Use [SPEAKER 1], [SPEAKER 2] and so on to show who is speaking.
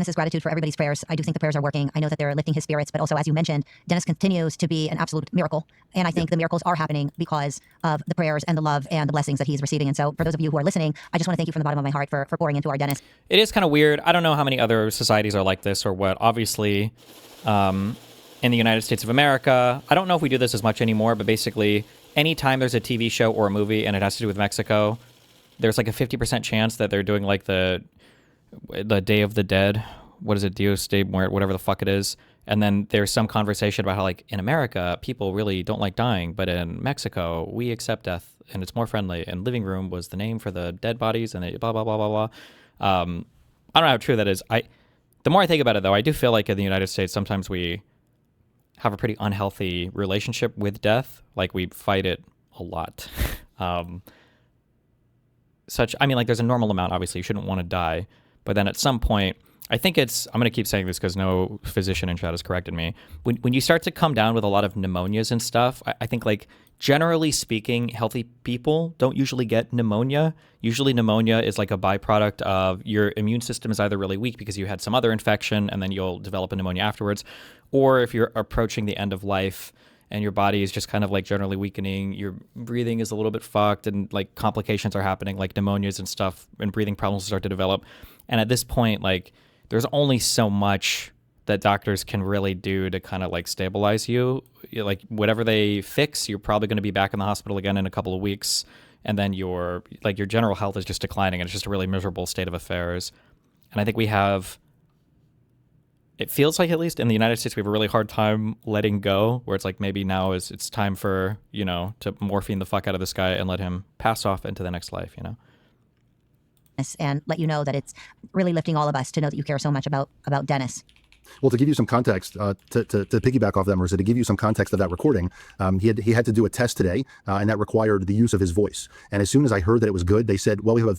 [SPEAKER 1] This is gratitude for everybody's prayers. I do think the prayers are working. I know that they're lifting his spirits, but also, as you mentioned, Dennis continues to be an absolute miracle. And I think the miracles are happening because of the prayers and the love and the blessings that he's receiving. And so for those of you who are listening, I just want to thank you from the bottom of my heart for pouring into our Dennis.
[SPEAKER 2] It is kind of weird. I don't know how many other societies are like this or what. Obviously, in the United States of America, I don't know if we do this as much anymore, but basically anytime there's a TV show or a movie and it has to do with Mexico, there's like a 50% chance that they're doing like the Day of the Dead. What is it? Dios de Muerte, whatever the fuck it is. And then there's some conversation about how, like, in America, people really don't like dying, but in Mexico, we accept death and it's more friendly. And living room was the name for the dead bodies and blah, blah, blah, blah, blah. I don't know how true that is. The more I think about it, though, I do feel like in the United States, sometimes we have a pretty unhealthy relationship with death. Like, we fight it a lot. There's a normal amount, obviously, you shouldn't want to die. But then at some point, I think I'm going to keep saying this because no physician in chat has corrected me. When you start to come down with a lot of pneumonias and stuff, I think, like, generally speaking, healthy people don't usually get pneumonia. Usually pneumonia is like a byproduct of your immune system is either really weak because you had some other infection and then you'll develop a pneumonia afterwards. Or if you're approaching the end of life and your body is just kind of like generally weakening, your breathing is a little bit fucked and like complications are happening, like pneumonias and stuff, and breathing problems start to develop. And at this point, like, there's only so much that doctors can really do to kind of like stabilize you. Like, whatever they fix, you're probably going to be back in the hospital again in a couple of weeks. And then your general health is just declining and it's just a really miserable state of affairs. And I think it feels like, at least in the United States, we have a really hard time letting go, where it's like maybe now it's time for, to morphine the fuck out of this guy and let him pass off into the next life,
[SPEAKER 1] And let you know that it's really lifting all of us to know that you care so much about Dennis.
[SPEAKER 3] Well, to give you some context, to piggyback off that, Marissa, to give you some context of that recording, he had to do a test today, and that required the use of his voice. And as soon as I heard that it was good, they said, well, we have a